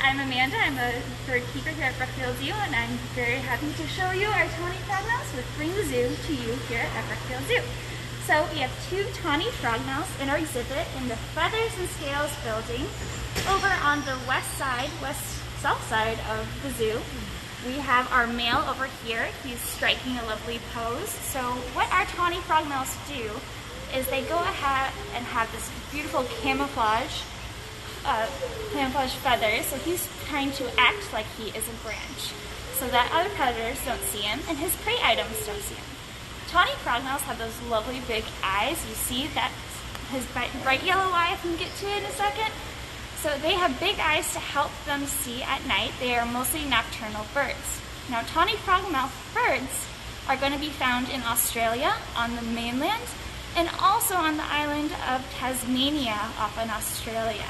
I'm Amanda. I'm a bird keeper here at Brookfield Zoo, and I'm very happy to show you our Tawny Frogmouths with Bring the Zoo to you here at Brookfield Zoo. So we have two Tawny Frogmouths in our exhibit in the Feathers and Scales building over on the south side of the zoo. We have our male over here. He's striking a lovely pose. So what our Tawny Frogmouths do is they go ahead and have this beautiful camouflage feathers, so he's trying to act like he is a branch so that other predators don't see him and his prey items don't see him. Tawny Frogmouths have those lovely big eyes. You see that his bright yellow eye, if we can get to it in a second. So they have big eyes to help them see at night. They are mostly nocturnal birds. Now Tawny Frogmouth birds are going to be found in Australia on the mainland and also on the island of Tasmania off in Australia.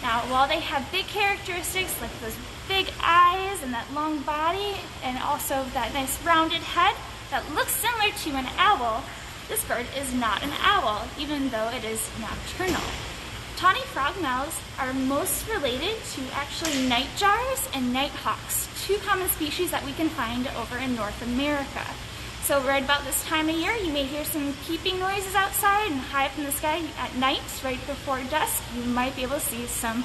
Now, while they have big characteristics like those big eyes and that long body and also that nice rounded head that looks similar to an owl, this bird is not an owl, even though it is nocturnal. Tawny Frogmouths are most related to actually nightjars and nighthawks, two common species that we can find over in North America. So right about this time of year, you may hear some peeping noises outside, and high up in the sky at night, right before dusk, you might be able to see some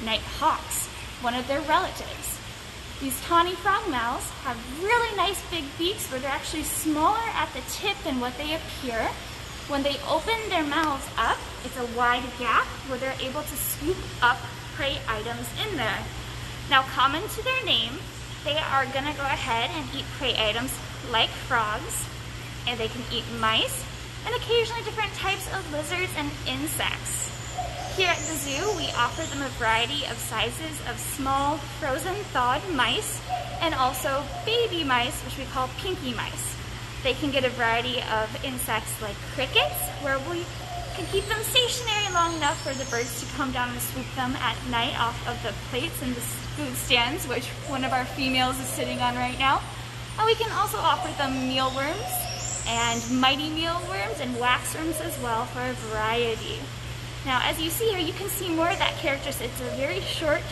nighthawks, one of their relatives. These Tawny Frogmouths have really nice big beaks where they're actually smaller at the tip than what they appear. When they open their mouths up, it's a wide gap where they're able to scoop up prey items in there. Now, common to their name, they are going to go ahead and eat prey items like frogs, and they can eat mice, and occasionally different types of lizards and insects. Here at the zoo, we offer them a variety of sizes of small, frozen, thawed mice, and also baby mice, which we call pinky mice. They can get a variety of insects like crickets, where we can keep them stationary long enough for the birds to come down and swoop them at night off of the plates and the food stands, which one of our females is sitting on right now. And we can also offer them mealworms and mighty mealworms and waxworms as well for a variety. Now, as you see here, you can see more of that characteristic. It's a very short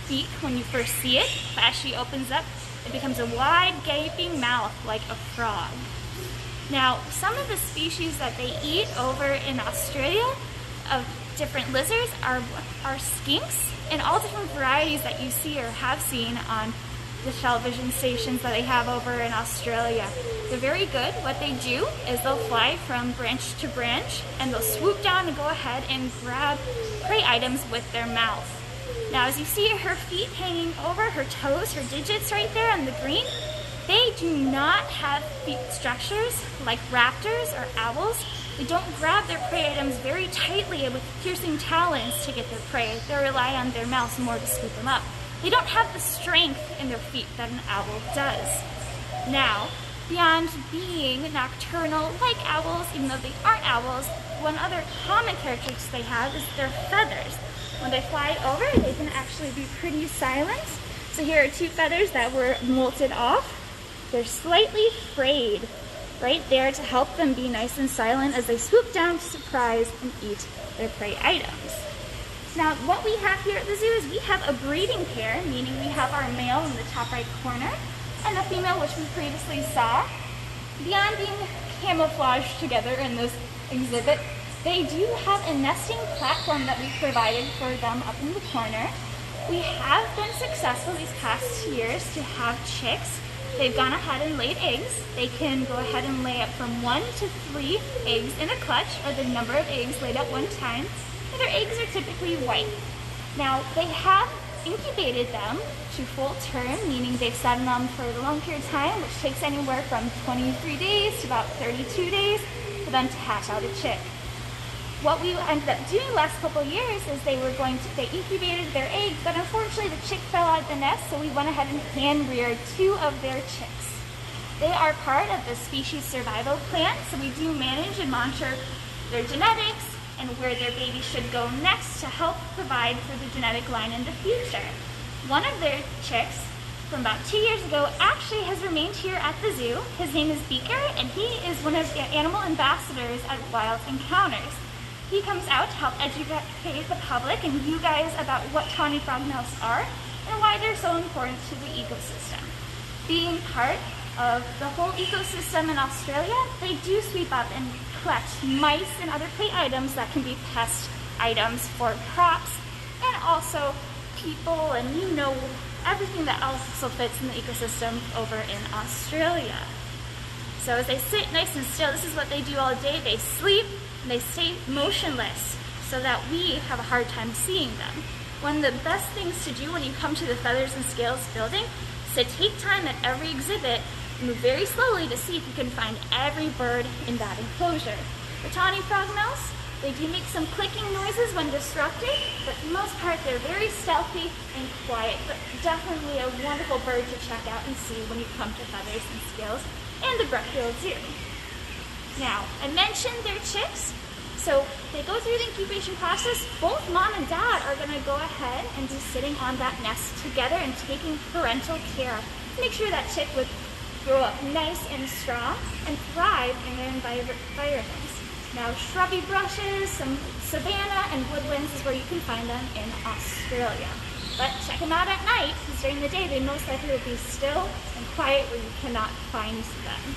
beak when you first see it, but as she opens up, it becomes a wide, gaping mouth like a frog. Now, some of the species that they eat over in Australia of different lizards are skinks and all different varieties that you see or have seen on the television stations that they have over in Australia. They're very good. What they do is they'll fly from branch to branch and they'll swoop down and go ahead and grab prey items with their mouth. Now, as you see her feet hanging over, her toes, her digits right there on the green, they do not have feet structures like raptors or owls. They don't grab their prey items very tightly with piercing talons to get their prey. They rely on their mouths more to scoop them up. They don't have the strength in their feet that an owl does. Now, beyond being nocturnal like owls, even though they aren't owls, one other common characteristic they have is their feathers. When they fly over, they can actually be pretty silent. So here are two feathers that were molted off. They're slightly frayed right there to help them be nice and silent as they swoop down to surprise and eat their prey items. Now, what we have here at the zoo is we have a breeding pair, meaning we have our male in the top right corner and the female, which we previously saw. Beyond being camouflaged together in this exhibit, they do have a nesting platform that we provided for them up in the corner. We have been successful these past years to have chicks. They've gone ahead and laid eggs. They can go ahead and lay up from 1 to 3 eggs in a clutch, or the number of eggs laid at one time. And their eggs are typically white. Now, they have incubated them to full term, meaning they've sat on them for a long period of time, which takes anywhere from 23 days to about 32 days for them to hatch out a chick. What we ended up doing the last couple of years is they incubated their eggs, but unfortunately the chick fell out of the nest, so we went ahead and hand reared 2 of their chicks. They are part of the species survival plan, so we do manage and monitor their genetics and where their baby should go next to help provide for the genetic line in the future. One of their chicks from about 2 years ago actually has remained here at the zoo. His name is Beaker, and he is one of the animal ambassadors at Wild Encounters. He comes out to help educate the public and you guys about what Tawny Frogmouths are and why they're so important to the ecosystem. Being part of the whole ecosystem in Australia, they do sweep up and collect mice and other prey items that can be pest items for crops, and also people, and everything that also fits in the ecosystem over in Australia. So as they sit nice and still, this is what they do all day. They sleep and they stay motionless so that we have a hard time seeing them. One of the best things to do when you come to the Feathers and Scales building is to take time at every exhibit, move very slowly to see if you can find every bird in that enclosure. The Tawny Frogmouth, they do make some clicking noises when disrupted, but for the most part they're very stealthy and quiet, but definitely a wonderful bird to check out and see when you come to Feathers and Scales and the Brookfield Zoo. Now, I mentioned their chicks, so they go through the incubation process. Both mom and dad are going to go ahead and be sitting on that nest together and taking parental care to make sure that chick would grow up nice and strong and thrive in their environments. Now, shrubby brushes, some savanna, and woodlands is where you can find them in Australia. But check them out at night, because during the day they most likely will be still and quiet where you cannot find them.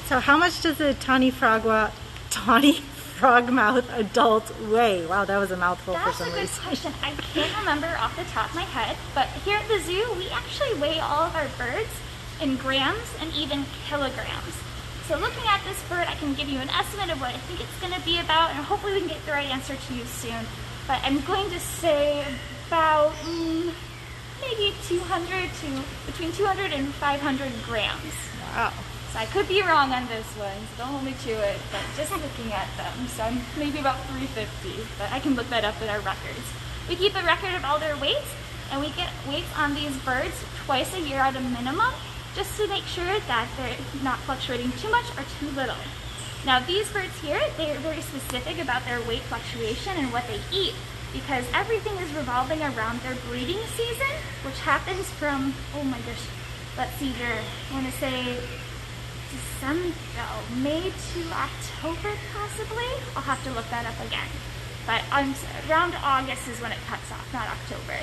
So how much does a Tawny Frogmouth adult weigh? Wow, that was a mouthful for some reason. That's a good question. I can't remember off the top of my head, but here at the zoo, we actually weigh all of our birds in grams and even kilograms. So looking at this bird, I can give you an estimate of what I think it's going to be about, and hopefully we can get the right answer to you soon. But I'm going to say about maybe between 200 and 500 grams. Wow. So I could be wrong on this one, so don't hold me to it, but just looking at them, so I'm maybe about 350, but I can look that up in our records. We keep a record of all their weights, and we get weights on these birds twice a year at a minimum, just to make sure that they're not fluctuating too much or too little. Now these birds here, they're very specific about their weight fluctuation and what they eat, because everything is revolving around their breeding season, which happens from, oh my gosh, let's see here, I want to say May to October possibly. I'll have to look that up again. But around August is when it cuts off, not October.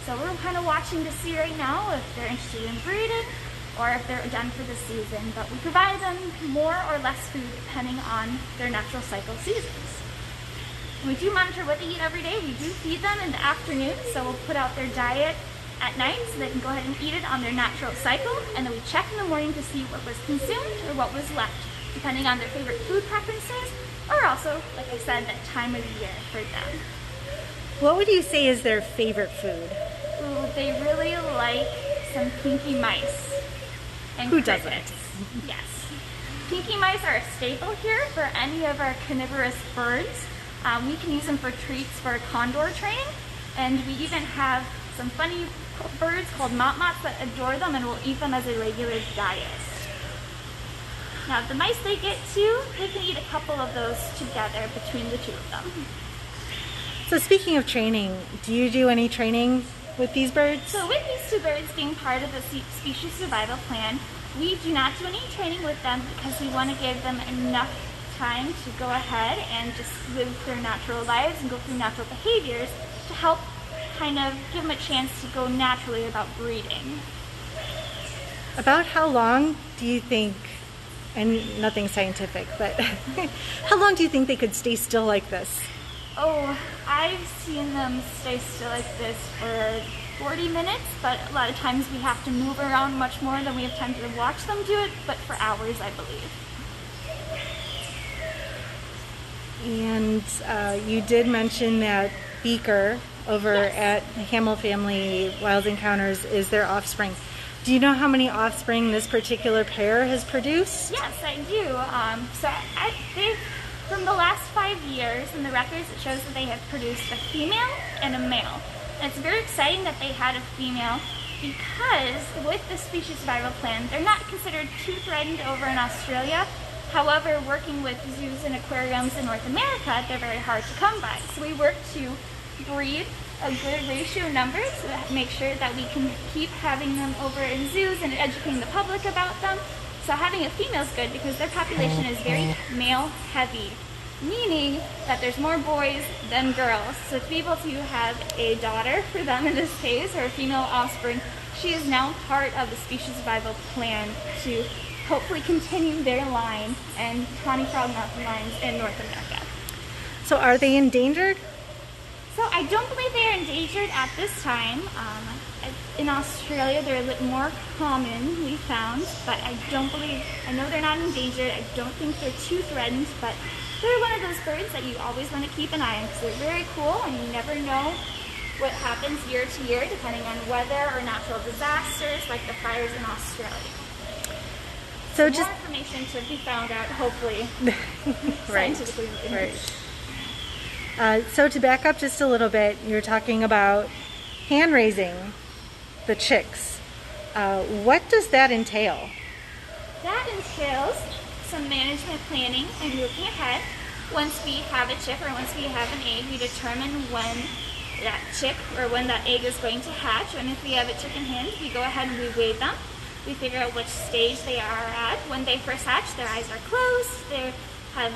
So we're kind of watching to see right now if they're interested in breeding or if they're done for the season. But we provide them more or less food depending on their natural cycle seasons. We do monitor what they eat every day. We do feed them in the afternoon, so we'll put out their diet at night so they can go ahead and eat it on their natural cycle, and then we check in the morning to see what was consumed or what was left, depending on their favorite food preferences, or also, like I said, that time of year for them. What would you say is their favorite food? Ooh, they really like some pinky mice and Who crickets. doesn't? Yes. Pinky mice are a staple here for any of our carnivorous birds. We can use them for treats for condor training, and we even have some funny birds called motmots that adore them and will eat them as a regular diet. Now the mice they get too, they can eat a couple of those together between the two of them. So speaking of training, do you do any training with these birds? So with these two birds being part of the species survival plan, we do not do any training with them because we want to give them enough time to go ahead and just live their natural lives and go through natural behaviors to help kind of give them a chance to go naturally about breeding. About how long do you think, and nothing scientific, but how long do you think they could stay still like this? Oh, I've seen them stay still like this for 40 minutes, but a lot of times we have to move around much more than we have time to watch them do it, but for hours, I believe. And you did mention that Beaker over at Hamill Family Wild Encounters is their offspring. Do you know how many offspring this particular pair has produced? Yes, I do. They've, from the last 5 years in the records, it shows that they have produced a female and a male. And it's very exciting that they had a female because with the species survival plan, they're not considered too threatened over in Australia. However, working with zoos and aquariums in North America, they're very hard to come by. So we work to breed a good ratio of numbers to make sure that we can keep having them over in zoos and educating the public about them. So having a female is good because their population is very male heavy meaning that there's more boys than girls. So to be able to have a daughter for them in this case, or a female offspring, she is now part of the species survival plan to hopefully continue their line and Tawny Frogmouth lines in North America. So are they endangered? So I don't believe they are endangered at this time. In Australia, they're a little more common, we found, but I know they're not endangered. I don't think they're too threatened, but they're one of those birds that you always want to keep an eye on because they're very cool and you never know what happens year to year depending on weather or natural disasters like the fires in Australia. So more information to be found out, hopefully, scientifically. Right. So to back up just a little bit, you're talking about hand raising the chicks. What does that entail? That entails some management planning and looking ahead. Once we have a chick or once we have an egg, we determine when that chick or when that egg is going to hatch. And if we have a chicken hen, we go ahead and we weigh them. We figure out which stage they are at. When they first hatch, their eyes are closed. They have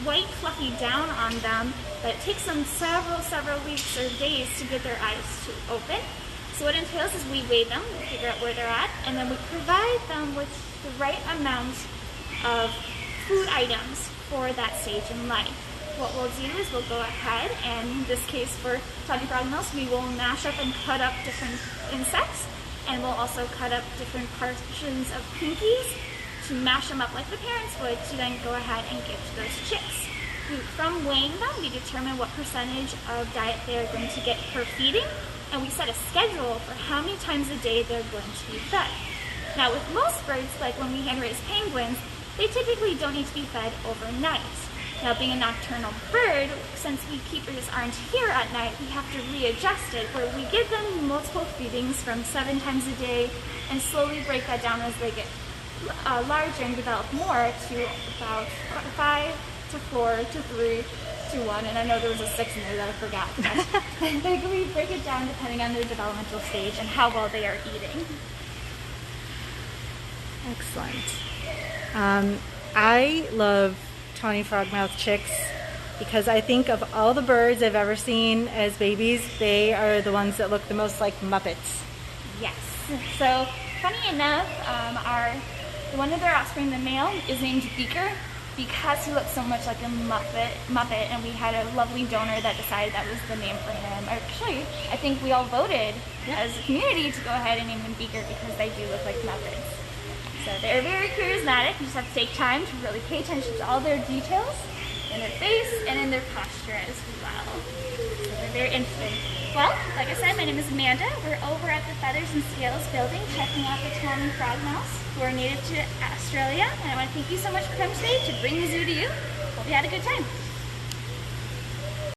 white fluffy down on them, but it takes them several weeks or days to get their eyes to open. So what it entails is we weigh them, we figure out where they're at, and then we provide them with the right amount of food items for that stage in life. What we'll do is we'll go ahead, and in this case for Tawny Frogmouth, we will mash up and cut up different insects, and we'll also cut up different portions of pinkies to mash them up like the parents would to then go ahead and give to those chicks. From weighing them, we determine what percentage of diet they're going to get per feeding, and we set a schedule for how many times a day they're going to be fed. Now with most birds, like when we hand raise penguins, they typically don't need to be fed overnight. Now being a nocturnal bird, since we keepers aren't here at night, we have to readjust it where we give them multiple feedings from 7 times a day and slowly break that down as they get larger and develop more to about 5 to 4 to 3 to 1, and I know there was a 6 in there that I forgot. But we break it down depending on their developmental stage and how well they are eating. Excellent. I love Tawny Frogmouth chicks because I think of all the birds I've ever seen as babies, they are the ones that look the most like Muppets. Yes. So funny enough, one of their offspring, the male, is named Beaker because he looks so much like a Muppet, and we had a lovely donor that decided that was the name for him. Actually, I think we all voted as a community to go ahead and name him Beaker because they do look like Muppets. So they're very charismatic. You just have to take time to really pay attention to all their details in their face and in their posture as well. So they're very interesting. Well, like I said, my name is Amanda. We're over at the Feathers and Scales building checking out the Tawny Frogmouth, who are native to Australia. And I want to thank you so much for coming today to bring the zoo to you. Hope you had a good time.